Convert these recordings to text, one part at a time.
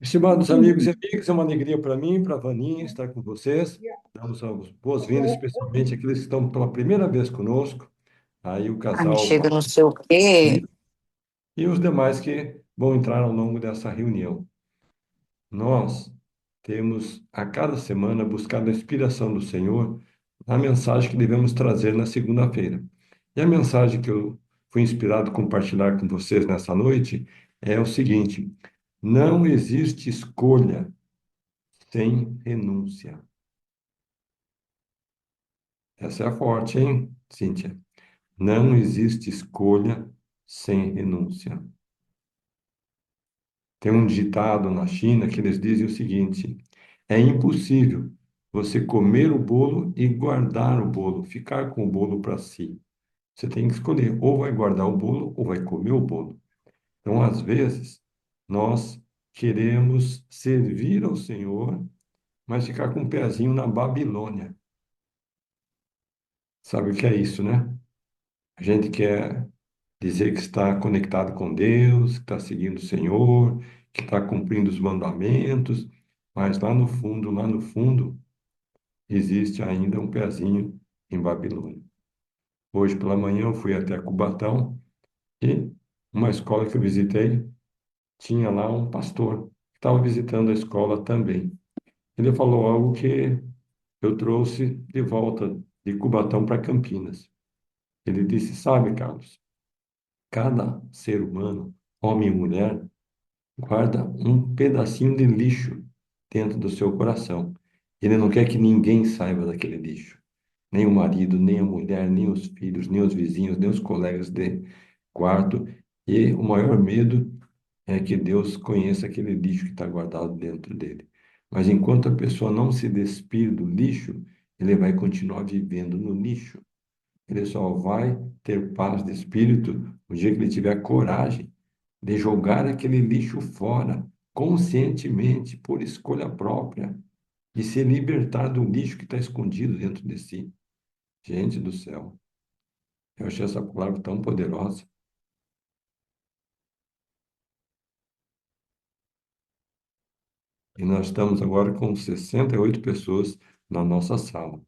Estimados amigos e amigas, é uma alegria para mim, para a Vaninha, estar com vocês. Damos as boas-vindas, especialmente aqueles que estão pela primeira vez conosco, aí o Ah, me casal chega não sei o quê. e os demais que vão entrar ao longo dessa reunião. Nós temos a cada semana buscado a inspiração do Senhor na mensagem que devemos trazer na segunda-feira. E a mensagem que eu fui inspirado a compartilhar com vocês nessa noite é o seguinte: não existe escolha sem renúncia. Essa é a forte, hein, Cíntia? Não existe escolha sem renúncia. Tem um ditado na China que eles dizem o seguinte: é impossível você comer o bolo e guardar o bolo, ficar com o bolo para si. Você tem que escolher, ou vai guardar o bolo ou vai comer o bolo. Então, às vezes, nós queremos servir ao Senhor, mas ficar com o pezinho na Babilônia. Sabe o que é isso, né? A gente quer dizer que está conectado com Deus, que está seguindo o Senhor, que está cumprindo os mandamentos, mas lá no fundo, existe ainda um pezinho em Babilônia. Hoje pela manhã eu fui até Cubatão e uma escola que eu visitei tinha lá um pastor que estava visitando a escola também. Ele falou algo que eu trouxe de volta de Cubatão para Campinas. Ele disse: sabe, Carlos, cada ser humano, homem e mulher, guarda um pedacinho de lixo dentro do seu coração. Ele não quer que ninguém saiba daquele lixo. Nem o marido, nem a mulher, nem os filhos, nem os vizinhos, nem os colegas de quarto. E o maior medo é que Deus conheça aquele lixo que está guardado dentro dele. Mas enquanto a pessoa não se despir do lixo, ele vai continuar vivendo no lixo. Ele só vai ter paz de espírito no dia que ele tiver coragem de jogar aquele lixo fora, conscientemente, por escolha própria, e se libertar do lixo que está escondido dentro de si. Gente do céu, eu achei essa palavra tão poderosa. E nós estamos agora com 68 pessoas na nossa sala.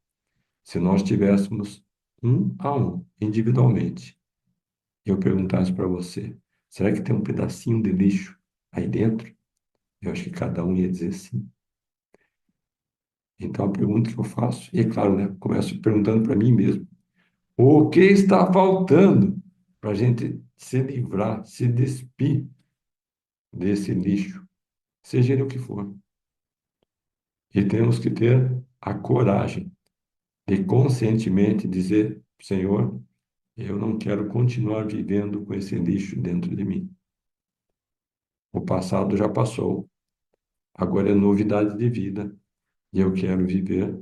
Se nós tivéssemos um a um, individualmente, e eu perguntasse para você, será que tem um pedacinho de lixo aí dentro? Eu acho que cada um ia dizer sim. Então, a pergunta que eu faço, e é claro, né, começo perguntando para mim mesmo, o que está faltando para a gente se livrar, se despir desse lixo, seja ele o que for? E temos que ter a coragem de conscientemente dizer, Senhor, eu não quero continuar vivendo com esse lixo dentro de mim. O passado já passou, agora é novidade de vida, e eu quero viver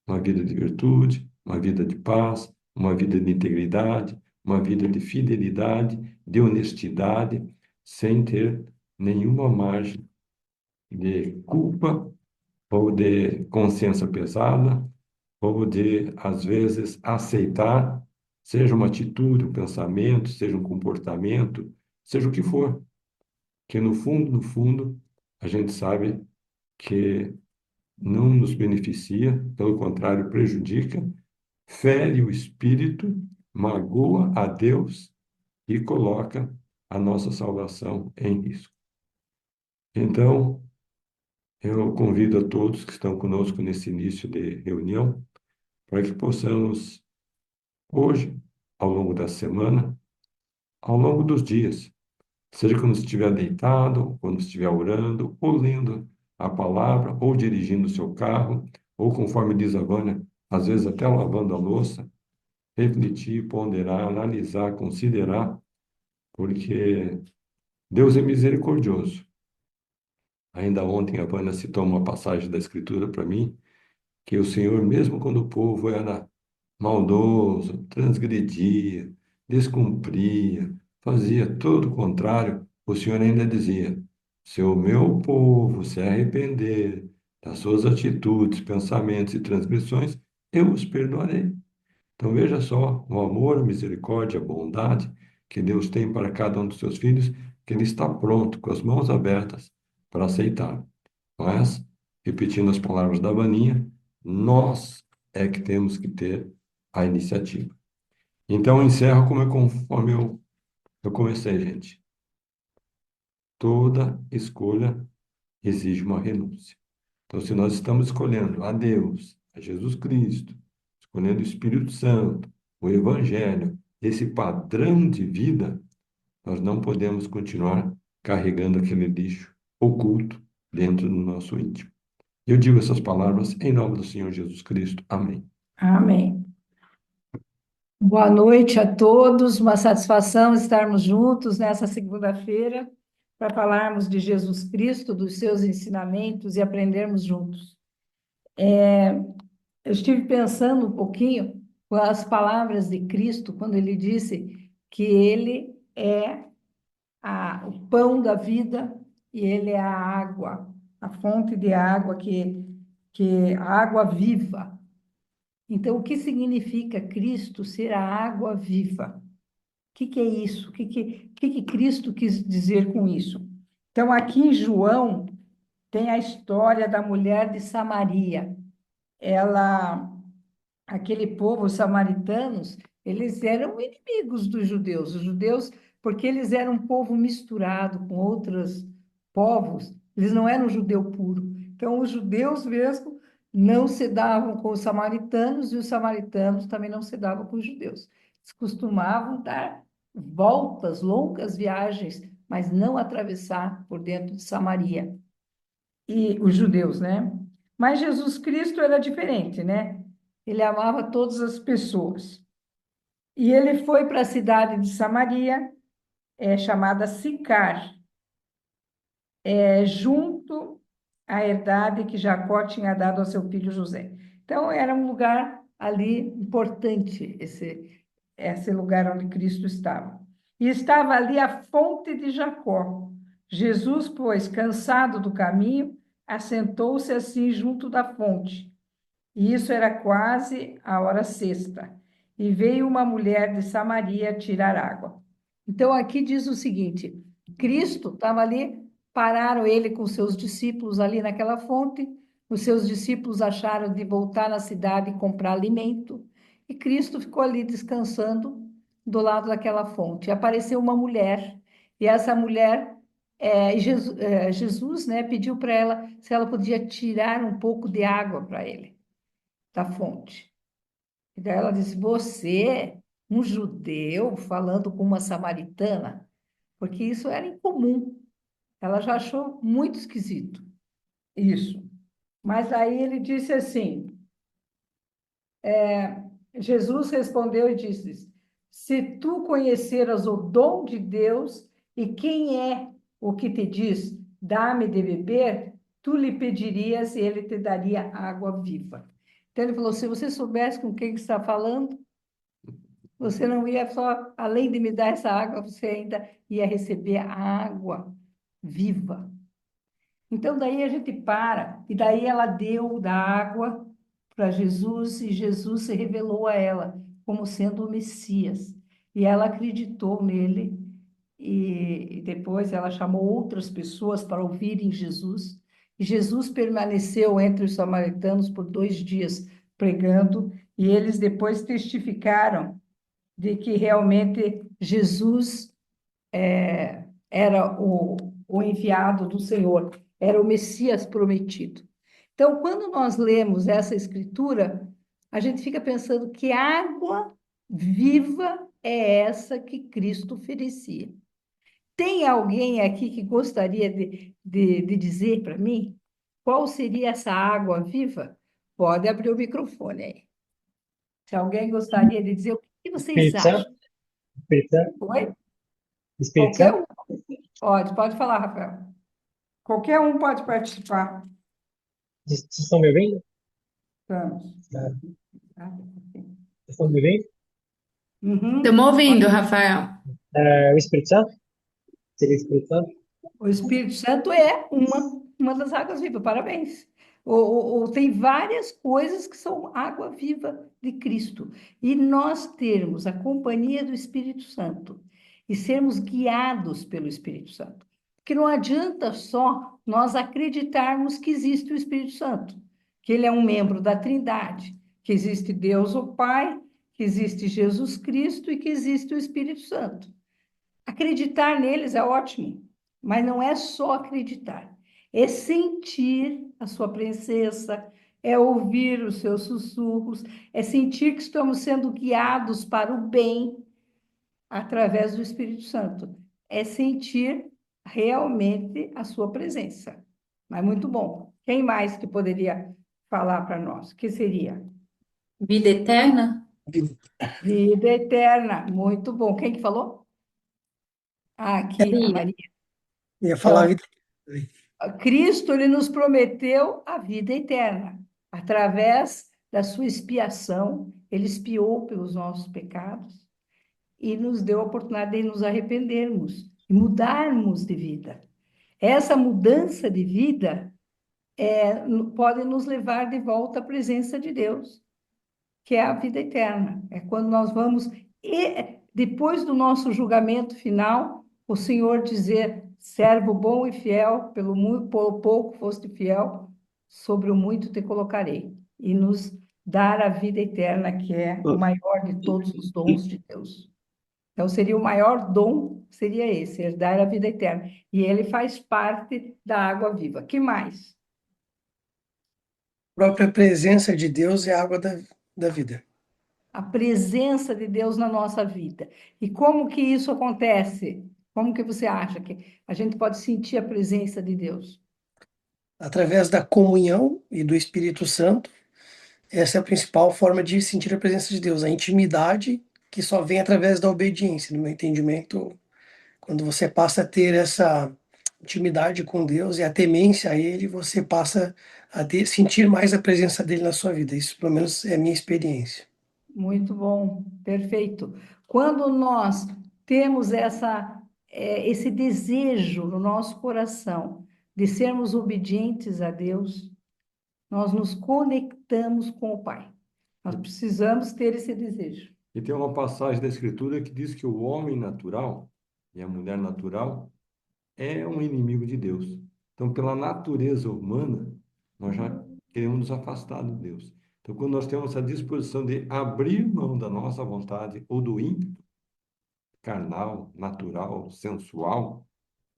uma vida de virtude, uma vida de paz, uma vida de integridade, uma vida de fidelidade, de honestidade, sem ter nenhuma margem de culpa ou de consciência pesada, ou de, às vezes, aceitar, seja uma atitude, um pensamento, seja um comportamento, seja o que for, que no fundo, a gente sabe que não nos beneficia, pelo contrário, prejudica, fere o espírito, magoa a Deus e coloca a nossa salvação em risco. Então, eu convido a todos que estão conosco nesse início de reunião para que possamos, hoje, ao longo da semana, ao longo dos dias, seja quando estiver deitado, quando estiver orando, ou lendo a palavra, ou dirigindo o seu carro, ou conforme diz a Vânia, às vezes até lavando a louça, refletir, ponderar, analisar, considerar, porque Deus é misericordioso. Ainda ontem a Vânia citou uma passagem da Escritura para mim, que o Senhor, mesmo quando o povo era maldoso, transgredia, descumpria, fazia todo o contrário, o Senhor ainda dizia: se o meu povo se arrepender das suas atitudes, pensamentos e transgressões, eu os perdoarei. Então veja só o amor, a misericórdia, a bondade que Deus tem para cada um dos seus filhos, que Ele está pronto, com as mãos abertas, para aceitar. Mas, repetindo as palavras da Vaninha, nós é que temos que ter a iniciativa. Então, eu encerro conforme eu comecei, gente. Toda escolha exige uma renúncia. Então, se nós estamos escolhendo a Deus, a Jesus Cristo, escolhendo o Espírito Santo, o Evangelho, esse padrão de vida, nós não podemos continuar carregando aquele lixo oculto dentro do nosso íntimo. Eu digo essas palavras em nome do Senhor Jesus Cristo. Amém. Amém. Boa noite a todos. Uma satisfação estarmos juntos nessa segunda-feira para falarmos de Jesus Cristo, dos seus ensinamentos e aprendermos juntos. Eu estive pensando um pouquinho com as palavras de Cristo quando ele disse que ele é o pão da vida e ele é a água, a fonte de água que a água viva. Então, o que significa Cristo ser a água viva? Que é isso? O que Cristo quis dizer com isso? Então, aqui em João, tem a história da mulher de Samaria. Ela, aquele povo, os samaritanos, eles eram inimigos dos judeus. Os judeus, porque eles eram um povo misturado com outros povos, eles não eram judeu puro. Então, os judeus mesmo não se davam com os samaritanos e os samaritanos também não se davam com os judeus. Eles costumavam dar voltas, longas viagens, mas não atravessar por dentro de Samaria. E os judeus, né? Mas Jesus Cristo era diferente, né? Ele amava todas as pessoas. E ele foi para a cidade de Samaria, chamada Sicar, junto à herdade que Jacó tinha dado ao seu filho José. Então, era um lugar ali importante, esse lugar onde Cristo estava. E estava ali a fonte de Jacó. Jesus, pois, cansado do caminho, assentou-se assim junto da fonte. E isso era quase a hora sexta. E veio uma mulher de Samaria tirar água. Então, aqui diz o seguinte: Cristo estava ali, pararam ele com seus discípulos ali naquela fonte. Os seus discípulos acharam de voltar na cidade e comprar alimento. E Cristo ficou ali descansando do lado daquela fonte. E apareceu uma mulher. E essa mulher, Jesus, né, pediu para ela se ela podia tirar um pouco de água para ele da fonte. E daí ela disse: Você, um judeu, falando com uma samaritana, porque isso era incomum. Ela já achou muito esquisito isso. Mas aí ele disse assim: Jesus respondeu e disse: Se tu conheceras o dom de Deus e quem é o que te diz, dá-me de beber, tu lhe pedirias e ele te daria água viva. Então ele falou: se você soubesse com quem está falando, você não ia só, além de me dar essa água, você ainda ia receber a água viva. Então, daí a gente para, e daí ela deu da água para Jesus, e Jesus se revelou a ela como sendo o Messias. E ela acreditou nele, e depois ela chamou outras pessoas para ouvirem Jesus. E Jesus permaneceu entre os samaritanos por 2 dias pregando, e eles depois testificaram de que realmente Jesus era o enviado do Senhor, era o Messias prometido. Então, quando nós lemos essa escritura, a gente fica pensando que água viva é essa que Cristo oferecia. Tem alguém aqui que gostaria de dizer para mim qual seria essa água viva? Pode abrir o microfone aí. Se alguém gostaria de dizer, o que vocês Espírito Santo? acham? Espírito Santo? Oi? Espírito Qualquer Santo? um pode falar, Rafael. Qualquer um pode participar. Vocês estão me ouvindo? Vamos. Vocês estão me ouvindo? Estamos Uhum. ouvindo, Rafael. O Espírito Santo? Seria o Espírito Santo? O Espírito Santo é uma das águas vivas, parabéns. Tem várias coisas que são água viva de Cristo. E nós termos a companhia do Espírito Santo e sermos guiados pelo Espírito Santo. Porque não adianta só nós acreditarmos que existe o Espírito Santo, que ele é um membro da Trindade, que existe Deus o Pai, que existe Jesus Cristo e que existe o Espírito Santo. Acreditar neles é ótimo, mas não é só acreditar, é sentir a sua presença, é ouvir os seus sussurros, é sentir que estamos sendo guiados para o bem através do Espírito Santo, é sentir realmente a sua presença. Mas muito bom. Quem mais que poderia falar para nós? O que seria? Vida eterna? Vida eterna. Muito bom. Quem que falou? Ah, aqui, a Maria. Maria. Ia falar a Então, vida. Cristo, ele nos prometeu a vida eterna. Através da sua expiação, ele expiou pelos nossos pecados e nos deu a oportunidade de nos arrependermos e mudarmos de vida. Essa mudança de vida pode nos levar de volta à presença de Deus, que é a vida eterna. É quando nós vamos, e depois do nosso julgamento final, o Senhor dizer: servo bom e fiel, pelo pouco foste fiel, sobre o muito te colocarei. E nos dar a vida eterna, que é o maior de todos os dons de Deus. Então, seria o maior dom, seria esse, herdar a vida eterna. E ele faz parte da água viva. Que mais? A própria presença de Deus é a água da vida. A presença de Deus na nossa vida. E como que isso acontece? Como que você acha que a gente pode sentir a presença de Deus? Através da comunhão e do Espírito Santo, essa é a principal forma de sentir a presença de Deus, a intimidade que só vem através da obediência. No meu entendimento, quando você passa a ter essa intimidade com Deus e a temência a Ele, você passa a sentir mais a presença dele na sua vida. Isso, pelo menos, é a minha experiência. Muito bom, perfeito. Quando nós temos esse desejo no nosso coração de sermos obedientes a Deus, nós nos conectamos com o Pai. Nós precisamos ter esse desejo. E tem uma passagem da Escritura que diz que o homem natural e a mulher natural é um inimigo de Deus. Então, pela natureza humana, nós já queremos nos afastar de Deus. Então, quando nós temos a disposição de abrir mão da nossa vontade ou do ímpeto carnal, natural, sensual,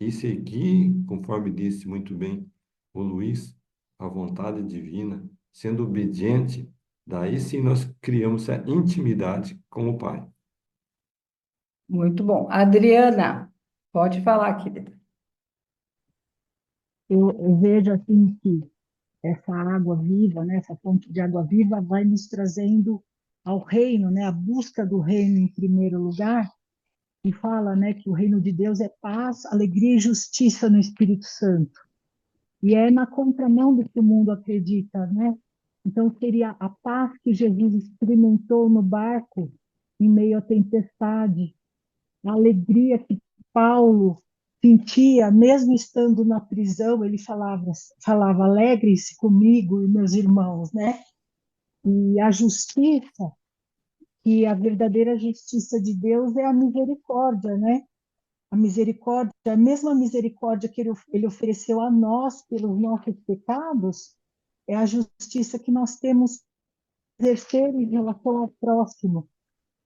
e seguir, conforme disse muito bem o Luiz, a vontade divina, sendo obediente, daí sim nós criamos a intimidade com o Pai. Muito bom. Adriana, pode falar, querida. Eu vejo assim que essa água viva, né, essa fonte de água viva vai nos trazendo ao reino, né, a busca do reino em primeiro lugar, e fala, né, que o reino de Deus é paz, alegria e justiça no Espírito Santo. E é na contramão do que o mundo acredita, né? Então seria a paz que Jesus experimentou no barco em meio à tempestade, a alegria que Paulo sentia, mesmo estando na prisão, ele falava alegrem-se comigo e meus irmãos, né? E a justiça, que a verdadeira justiça de Deus é a misericórdia, né? A misericórdia, a mesma misericórdia que ele ofereceu a nós pelos nossos pecados, é a justiça que nós temos que exercer em relação ao próximo,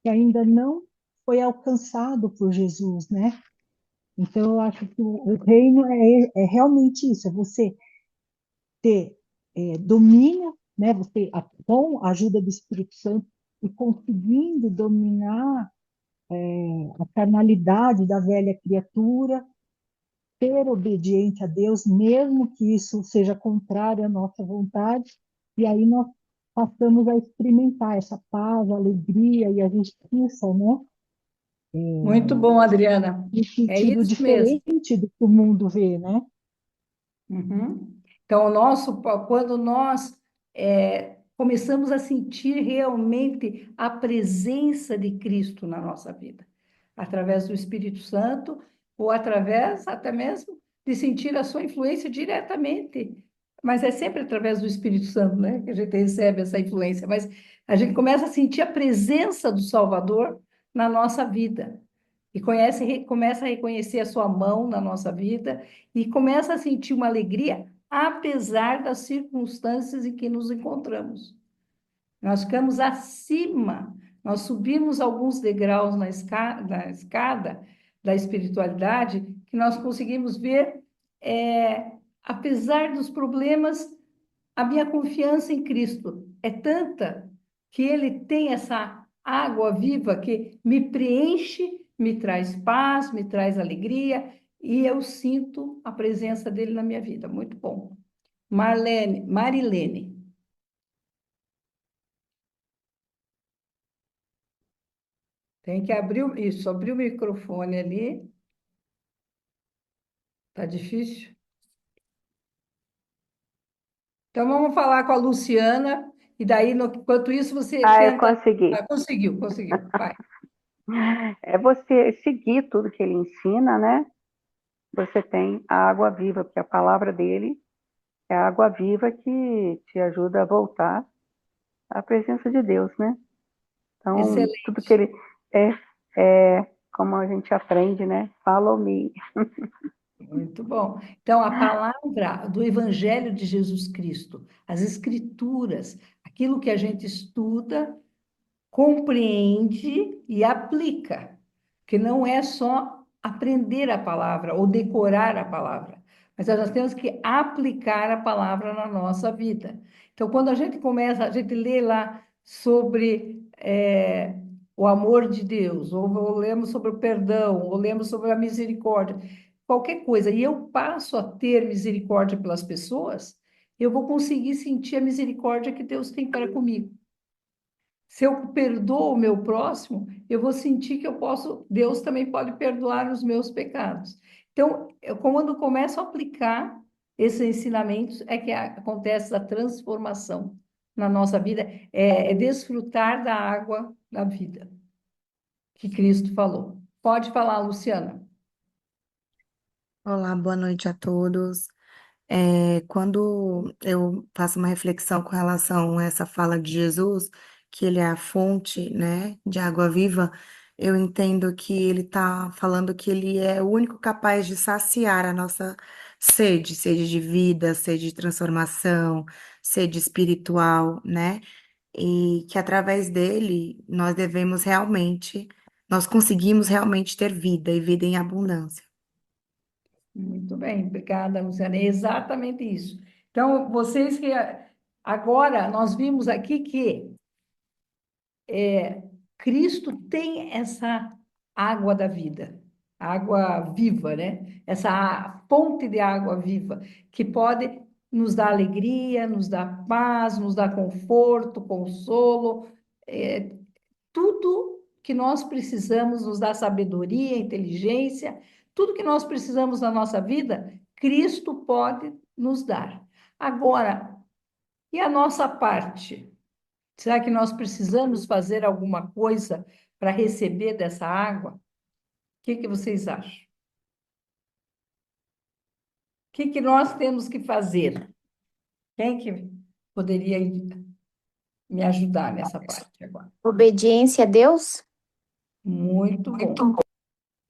que ainda não foi alcançado por Jesus, né? Então, eu acho que o reino é realmente isso, é você ter domínio, né? Você, com a ajuda do Espírito Santo, e conseguindo dominar a carnalidade da velha criatura, ser obediente a Deus, mesmo que isso seja contrário à nossa vontade, e aí nós passamos a experimentar essa paz, a alegria e a justiça, né? Muito bom, Adriana. No É sentido isso mesmo. diferente do que o mundo vê, né? Uhum. Então, quando nós começamos a sentir realmente a presença de Cristo na nossa vida, através do Espírito Santo, ou através até mesmo de sentir a sua influência diretamente. Mas é sempre através do Espírito Santo, né, que a gente recebe essa influência. Mas a gente começa a sentir a presença do Salvador na nossa vida. e começa a reconhecer a sua mão na nossa vida e começa a sentir uma alegria, apesar das circunstâncias em que nos encontramos. Nós ficamos acima, nós subimos alguns degraus na escada da espiritualidade, que nós conseguimos ver, apesar dos problemas, a minha confiança em Cristo é tanta que Ele tem essa água viva que me preenche, me traz paz, me traz alegria, e eu sinto a presença dele na minha vida. Muito bom. Marilene. Tem que isso, abrir o microfone ali. Tá difícil? Então vamos falar com a Luciana, e daí, enquanto isso, você Ah, eu tenta. consegui. Ah, conseguiu. Vai. É você seguir tudo que ele ensina, né? Você tem a água viva, porque a palavra dele é a água viva que te ajuda a voltar à presença de Deus, né? Então, tudo que Excelente. ele é como a gente aprende, né? Follow me. Muito bom. Então, a palavra do Evangelho de Jesus Cristo, as Escrituras, aquilo que a gente estuda, compreende e aplica, que não é só aprender a palavra ou decorar a palavra, mas nós temos que aplicar a palavra na nossa vida. Então, quando a gente começa, a gente lê lá sobre o amor de Deus, ou lemos sobre o perdão, ou lemos sobre a misericórdia, qualquer coisa, e eu passo a ter misericórdia pelas pessoas, eu vou conseguir sentir a misericórdia que Deus tem para comigo. Se eu perdoo o meu próximo, eu vou sentir que Deus também pode perdoar os meus pecados. Então, quando eu começo a aplicar esses ensinamentos, é que acontece a transformação na nossa vida, é desfrutar da água da vida, que Cristo falou. Pode falar, Luciana. Olá, boa noite a todos. Quando eu faço uma reflexão com relação a essa fala de Jesus, que ele é a fonte, né, de água viva, eu entendo que ele está falando que ele é o único capaz de saciar a nossa sede, sede de vida, sede de transformação, sede espiritual, né? E que através dele nós conseguimos realmente ter vida e vida em abundância. Muito bem, obrigada, Luciana. É exatamente isso. Então, vocês que agora nós vimos aqui que Cristo tem essa água da vida, água viva, né? Essa fonte de água viva que pode nos dar alegria, nos dar paz, nos dar conforto, consolo, tudo que nós precisamos, nos dá sabedoria, inteligência, tudo que nós precisamos na nossa vida, Cristo pode nos dar. Agora, e a nossa parte? Será que nós precisamos fazer alguma coisa para receber dessa água? O que vocês acham? O que nós temos que fazer? Quem que poderia me ajudar nessa parte agora? Obediência a Deus? Muito bom.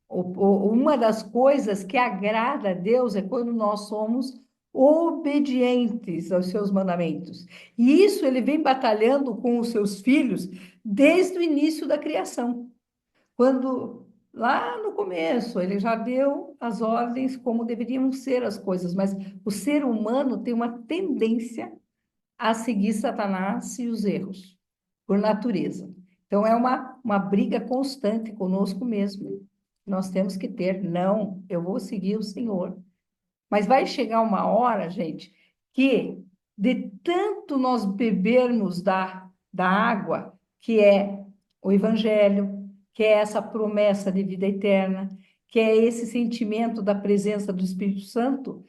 Uma das coisas que agrada a Deus é quando nós somos obedientes aos seus mandamentos. E isso ele vem batalhando com os seus filhos desde o início da criação. Quando lá no começo ele já deu as ordens como deveriam ser as coisas, mas o ser humano tem uma tendência a seguir Satanás e os erros, por natureza. Então é uma briga constante conosco mesmo. Nós temos que ter, não, eu vou seguir o Senhor. Mas vai chegar uma hora, gente, que de tanto nós bebermos da água, que é o Evangelho, que é essa promessa de vida eterna, que é esse sentimento da presença do Espírito Santo,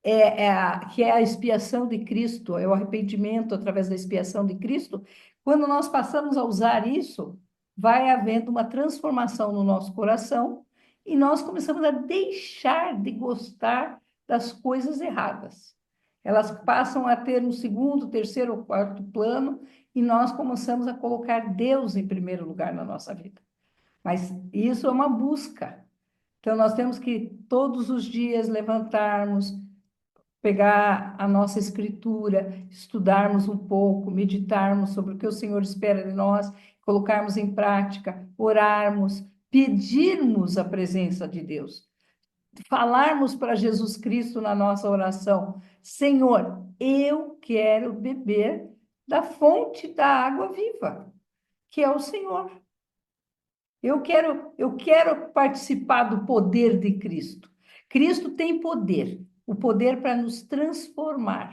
que é a expiação de Cristo, é o arrependimento através da expiação de Cristo. Quando nós passamos a usar isso, vai havendo uma transformação no nosso coração e nós começamos a deixar de gostar das coisas erradas. Elas passam a ter um segundo, terceiro ou quarto plano e nós começamos a colocar Deus em primeiro lugar na nossa vida. Mas isso é uma busca. Então, nós temos que todos os dias levantarmos, pegar a nossa escritura, estudarmos um pouco, meditarmos sobre o que o Senhor espera de nós, colocarmos em prática, orarmos, pedirmos a presença de Deus, falarmos para Jesus Cristo na nossa oração: Senhor, eu quero beber da fonte da água viva, que é o Senhor. Eu quero participar do poder de Cristo. Cristo tem poder, o poder para nos transformar.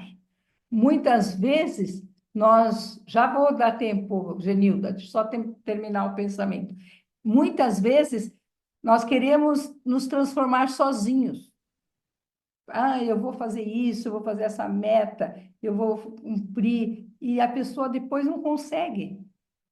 Muitas vezes, já vou dar tempo, Genilda, deixa eu só terminar o pensamento. Muitas vezes, nós queremos nos transformar sozinhos. Ah, eu vou fazer isso, eu vou fazer essa meta, eu vou cumprir, e a pessoa depois não consegue,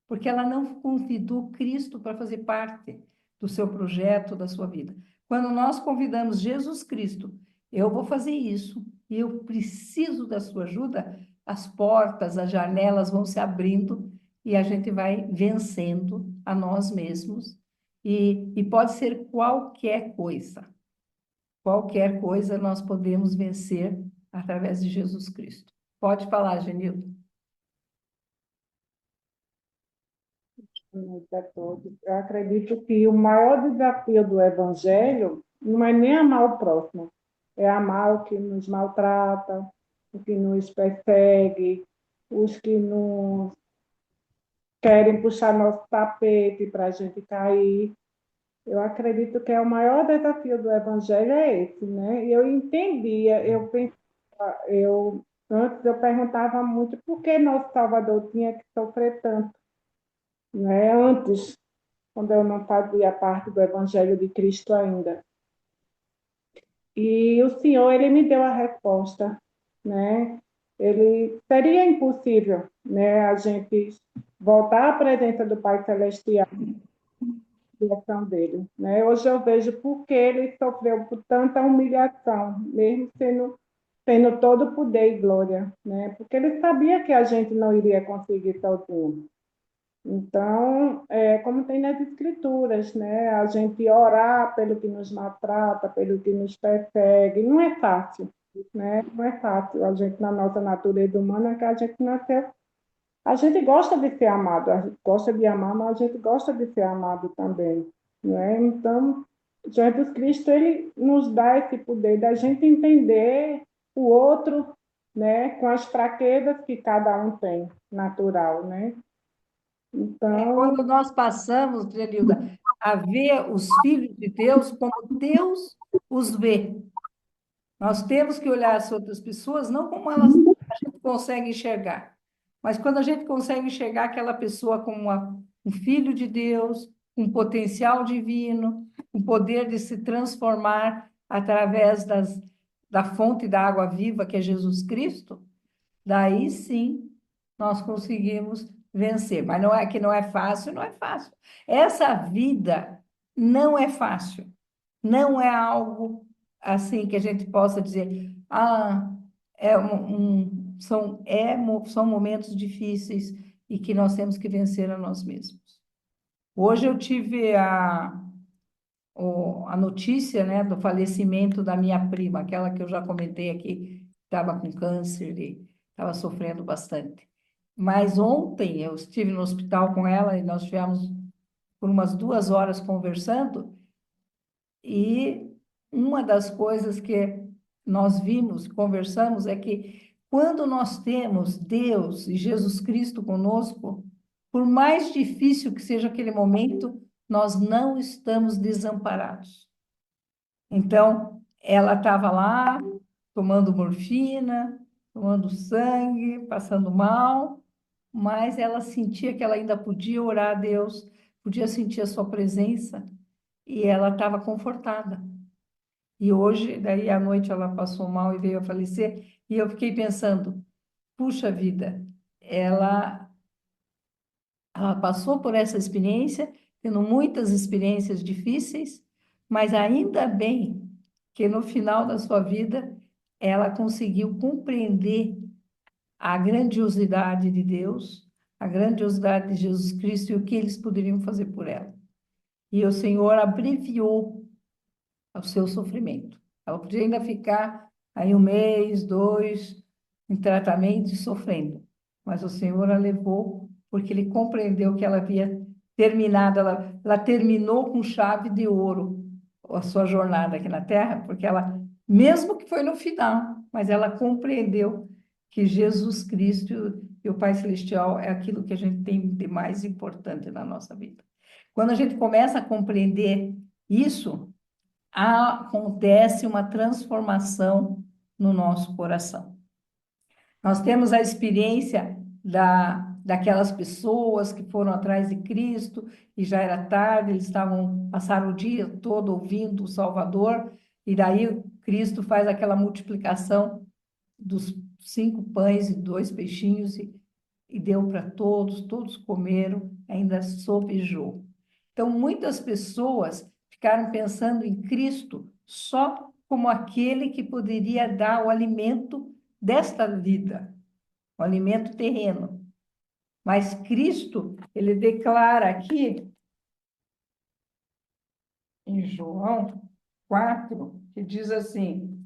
porque ela não convidou Cristo para fazer parte do seu projeto, da sua vida. Quando nós convidamos Jesus Cristo, eu vou fazer isso, e eu preciso da sua ajuda, as portas, as janelas vão se abrindo, e a gente vai vencendo a nós mesmos, e pode ser qualquer coisa. Qualquer coisa nós podemos vencer através de Jesus Cristo. Pode falar, Genildo. Noite a todos. Eu acredito que o maior desafio do Evangelho não é nem amar o próximo, é amar o que nos maltrata, o que nos persegue, os que nos querem puxar nosso tapete para a gente cair. Eu acredito que o maior desafio do Evangelho é esse, né? E eu entendia, eu pensava, antes eu perguntava muito por que nosso Salvador tinha que sofrer tanto, né? Antes, quando eu não fazia parte do Evangelho de Cristo ainda. E o Senhor, ele me deu a resposta, né? Ele seria impossível, né, a gente voltar à presença do Pai Celestial, humilhação dele, né? Hoje eu vejo por que ele sofreu por tanta humilhação, mesmo tendo todo o poder e glória, né? Porque ele sabia que a gente não iria conseguir sozinho. Então, como tem nas Escrituras, né? A gente orar pelo que nos maltrata, pelo que nos persegue, não é fácil, né? Não é fácil. A gente, na nossa natureza humana, que a gente nasceu, a gente gosta de ser amado, a gente gosta de amar, mas a gente gosta de ser amado também, né? Então, Jesus Cristo, ele nos dá esse poder da gente entender o outro, né? Com as fraquezas que cada um tem, natural, né? Então, Quando nós passamos, Genilda, a ver os filhos de Deus como Deus os vê. Nós temos que olhar as outras pessoas não como a gente consegue enxergar, mas quando a gente consegue enxergar aquela pessoa como um filho de Deus, um potencial divino, um poder de se transformar através da fonte da água viva, que é Jesus Cristo, daí sim nós conseguimos vencer. Mas não é que não é fácil, não é fácil. Essa vida não é fácil. Não é algo assim que a gente possa dizer, são momentos difíceis e que nós temos que vencer a nós mesmos. Hoje eu tive a notícia, né, do falecimento da minha prima, aquela que eu já comentei aqui, estava com câncer e estava sofrendo bastante. Mas ontem eu estive no hospital com ela e nós tivemos por umas 2 horas conversando, e uma das coisas que nós vimos, conversamos, é que quando nós temos Deus e Jesus Cristo conosco, por mais difícil que seja aquele momento, nós não estamos desamparados. Então, ela estava lá, tomando morfina, tomando sangue, passando mal, mas ela sentia que ela ainda podia orar a Deus, podia sentir a sua presença, e ela estava confortada. E hoje, daí à noite, ela passou mal e veio a falecer, e eu fiquei pensando, puxa vida, ela passou por essa experiência, tendo muitas experiências difíceis, mas ainda bem que no final da sua vida ela conseguiu compreender a grandiosidade de Deus, a grandiosidade de Jesus Cristo e o que eles poderiam fazer por ela. e o Senhor abreviou o seu sofrimento. Ela podia ainda ficar aí 1 mês, 2, em tratamento e sofrendo, mas o Senhor a levou porque Ele compreendeu que ela havia terminado, ela terminou com chave de ouro a sua jornada aqui na Terra, porque ela, mesmo que foi no final, mas ela compreendeu que Jesus Cristo e o Pai Celestial é aquilo que a gente tem de mais importante na nossa vida. Quando a gente começa a compreender isso, acontece uma transformação no nosso coração. Nós temos a experiência daquelas pessoas que foram atrás de Cristo e já era tarde, eles passaram o dia todo ouvindo o Salvador, e daí Cristo faz aquela multiplicação dos 5 pães e 2 peixinhos e deu para todos, todos comeram, ainda sovejou. Então, muitas pessoas ficaram pensando em Cristo só como aquele que poderia dar o alimento desta vida, o alimento terreno. Mas Cristo, ele declara aqui, em João 4, que diz assim: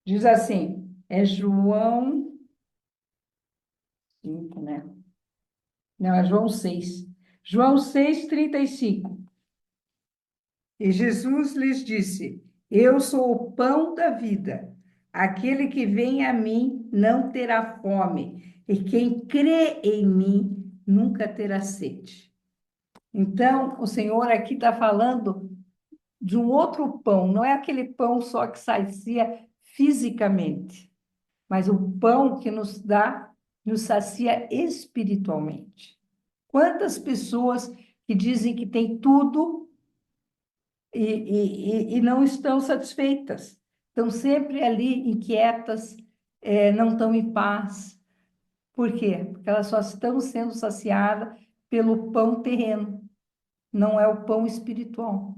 diz assim, é João 5, né? Não, é João 6. João 6, 35. E Jesus lhes disse: Eu sou o pão da vida. Aquele que vem a mim não terá fome, e quem crê em mim nunca terá sede. Então, o Senhor aqui está falando de um outro pão, não é aquele pão só que sacia fisicamente, mas o pão que nos sacia espiritualmente. Quantas pessoas que dizem que tem tudo e não estão satisfeitas, estão sempre ali inquietas, não estão em paz. Por quê? Porque elas só estão sendo saciadas pelo pão terreno, não é o pão espiritual.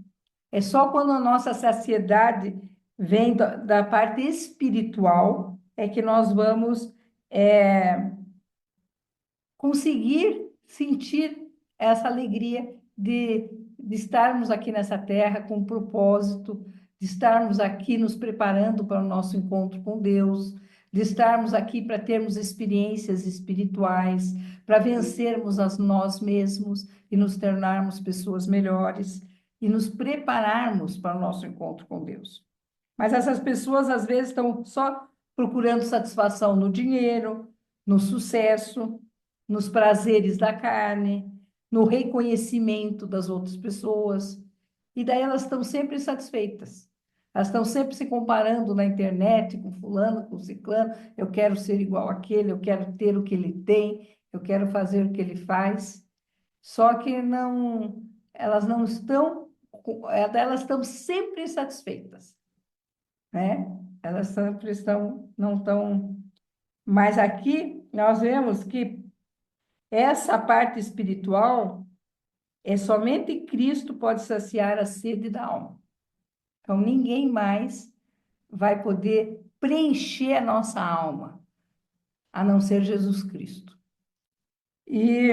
É só quando a nossa saciedade vem da parte espiritual é que nós vamos conseguir sentir essa alegria de estarmos aqui nessa terra com um propósito, de estarmos aqui nos preparando para o nosso encontro com Deus, de estarmos aqui para termos experiências espirituais, para vencermos a nós mesmos e nos tornarmos pessoas melhores e nos prepararmos para o nosso encontro com Deus. Mas essas pessoas, às vezes, estão só procurando satisfação no dinheiro, no sucesso, nos prazeres da carne, no reconhecimento das outras pessoas. E daí elas estão sempre insatisfeitas. Elas estão sempre se comparando na internet com fulano, com ciclano. Eu quero ser igual àquele, eu quero ter o que ele tem, eu quero fazer o que ele faz. Só que não, elas não estão, elas estão sempre insatisfeitas, né? Elas sempre não estão. Mas aqui nós vemos que essa parte espiritual é somente Cristo pode saciar a sede da alma. Então, ninguém mais vai poder preencher a nossa alma, a não ser Jesus Cristo. E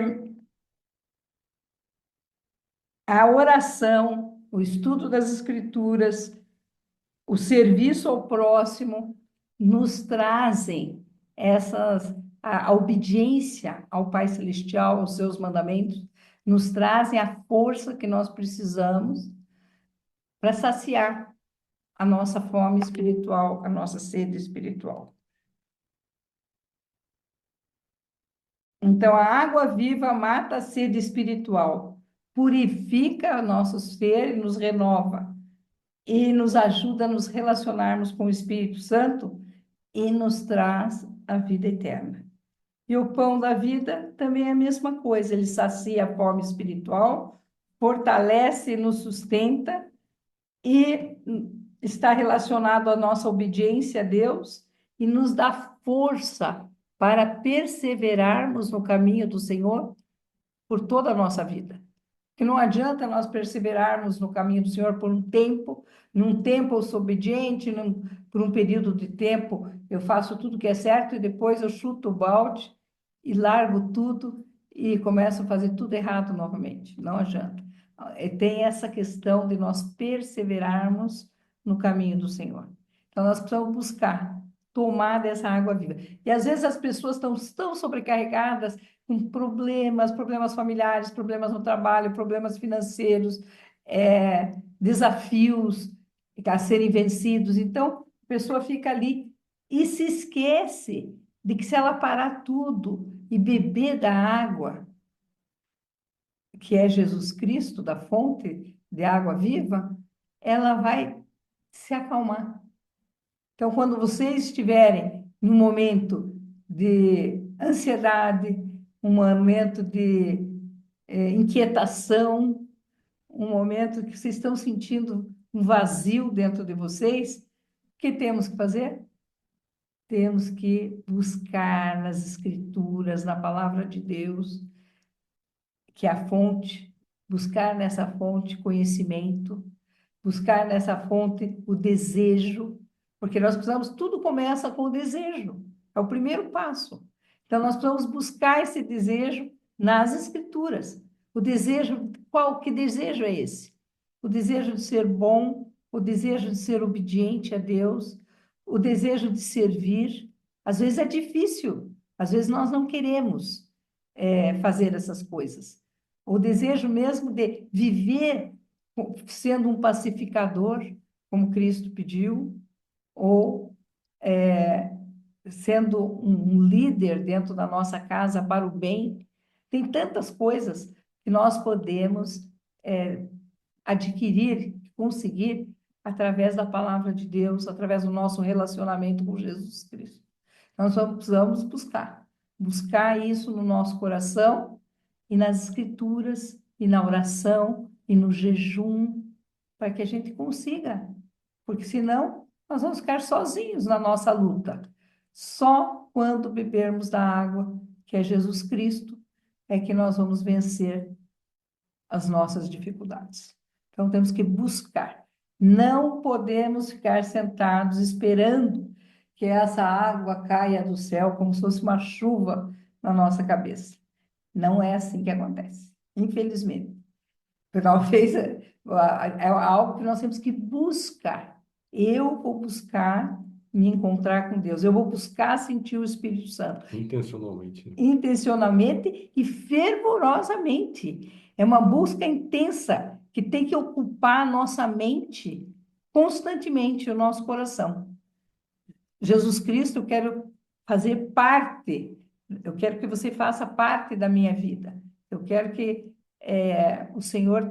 a oração, o estudo das Escrituras, o serviço ao próximo, nos trazem a obediência ao Pai Celestial, aos seus mandamentos, nos trazem a força que nós precisamos para saciar a nossa fome espiritual, a nossa sede espiritual. Então, a água viva mata a sede espiritual, purifica o nosso ser e nos renova, e nos ajuda a nos relacionarmos com o Espírito Santo e nos traz a vida eterna. E o pão da vida também é a mesma coisa, ele sacia a fome espiritual, fortalece e nos sustenta e está relacionado à nossa obediência a Deus e nos dá força para perseverarmos no caminho do Senhor por toda a nossa vida. Que não adianta nós perseverarmos no caminho do Senhor por um tempo, num tempo eu sou obediente, por um período de tempo, eu faço tudo que é certo e depois eu chuto o balde e largo tudo e começo a fazer tudo errado novamente. Não adianta. Tem essa questão de nós perseverarmos no caminho do Senhor. Então, nós precisamos buscar tomar dessa água viva. E às vezes as pessoas estão tão sobrecarregadas com problemas familiares, problemas no trabalho, problemas financeiros, desafios a serem vencidos. Então, a pessoa fica ali e se esquece de que se ela parar tudo e beber da água, que é Jesus Cristo, da fonte de água viva, ela vai se acalmar. Então, quando vocês estiverem num momento de ansiedade, um momento de inquietação, um momento que vocês estão sentindo um vazio dentro de vocês, o que temos que fazer? Temos que buscar nas Escrituras, na palavra de Deus, que é a fonte, buscar nessa fonte conhecimento, buscar nessa fonte o desejo, porque nós precisamos, tudo começa com o desejo, é o primeiro passo. Então, nós precisamos buscar esse desejo nas Escrituras. O desejo, que desejo é esse? O desejo de ser bom, o desejo de ser obediente a Deus, o desejo de servir. Às vezes é difícil, às vezes nós não queremos fazer essas coisas. O desejo mesmo de viver sendo um pacificador, como Cristo pediu, ou sendo um líder dentro da nossa casa para o bem. Tem tantas coisas que nós podemos adquirir, conseguir através da palavra de Deus, através do nosso relacionamento com Jesus Cristo. Nós precisamos buscar isso no nosso coração e nas Escrituras, e na oração, e no jejum, para que a gente consiga, porque senão nós vamos ficar sozinhos na nossa luta. Só quando bebermos da água, que é Jesus Cristo, é que nós vamos vencer as nossas dificuldades. Então, temos que buscar. Não podemos ficar sentados esperando que essa água caia do céu como se fosse uma chuva na nossa cabeça. Não é assim que acontece, infelizmente. Talvez é algo que nós temos que buscar. Eu vou buscar me encontrar com Deus. Eu vou buscar sentir o Espírito Santo. Intencionalmente. Intencionalmente e fervorosamente. É uma busca intensa que tem que ocupar a nossa mente constantemente, o nosso coração. Jesus Cristo, eu quero fazer parte, eu quero que você faça parte da minha vida. Eu quero que o Senhor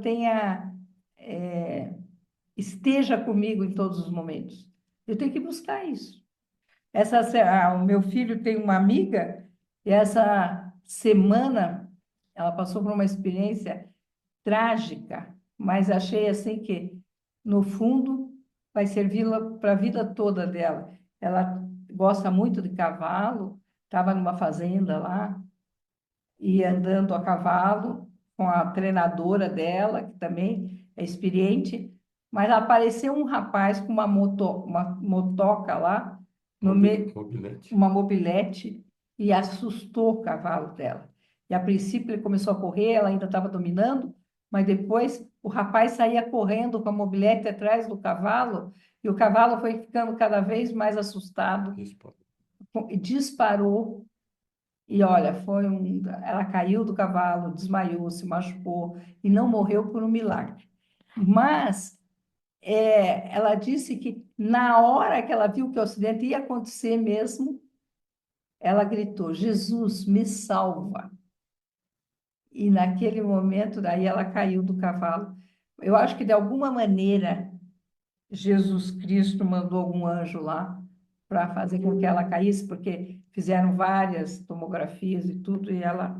esteja comigo em todos os momentos. Eu tenho que buscar isso. O meu filho tem uma amiga, e essa semana ela passou por uma experiência trágica, mas achei assim que, no fundo, vai servi-la para a vida toda dela. Ela gosta muito de cavalo, estava numa fazenda lá, e andando a cavalo com a treinadora dela, que também é experiente, mas apareceu um rapaz com uma motoca lá, no meio, Mobilete. uma mobilete, e assustou o cavalo dela. E a princípio ele começou a correr, ela ainda estava dominando, mas depois o rapaz saía correndo com a mobilete atrás do cavalo, e o cavalo foi ficando cada vez mais assustado, e disparou. E olha, ela caiu do cavalo, desmaiou, se machucou e não morreu por um milagre. Mas ela disse que na hora que ela viu que o acidente ia acontecer mesmo, ela gritou: Jesus, me salva. E naquele momento, daí ela caiu do cavalo. Eu acho que de alguma maneira Jesus Cristo mandou algum anjo lá para fazer com que ela caísse, porque fizeram várias tomografias e tudo, e ela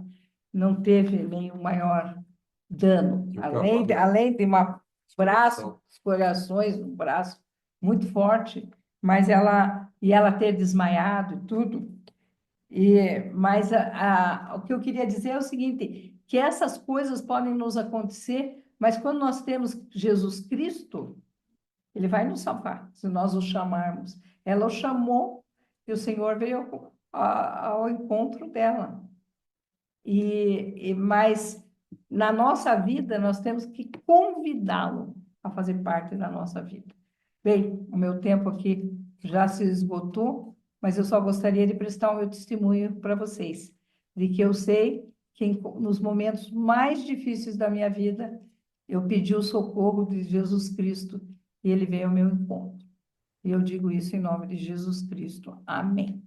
não teve nenhum maior dano, além de escoriações no braço muito forte, mas ela ter desmaiado e tudo. Mas o que eu queria dizer é o seguinte, que essas coisas podem nos acontecer, mas quando nós temos Jesus Cristo, Ele vai nos salvar, se nós o chamarmos. Ela o chamou e o Senhor veio ao encontro dela. Mas na nossa vida, nós temos que convidá-lo a fazer parte da nossa vida. Bem, o meu tempo aqui já se esgotou, mas eu só gostaria de prestar o meu testemunho para vocês, de que eu sei que nos momentos mais difíceis da minha vida, eu pedi o socorro de Jesus Cristo e ele veio ao meu encontro. E eu digo isso em nome de Jesus Cristo. Amém.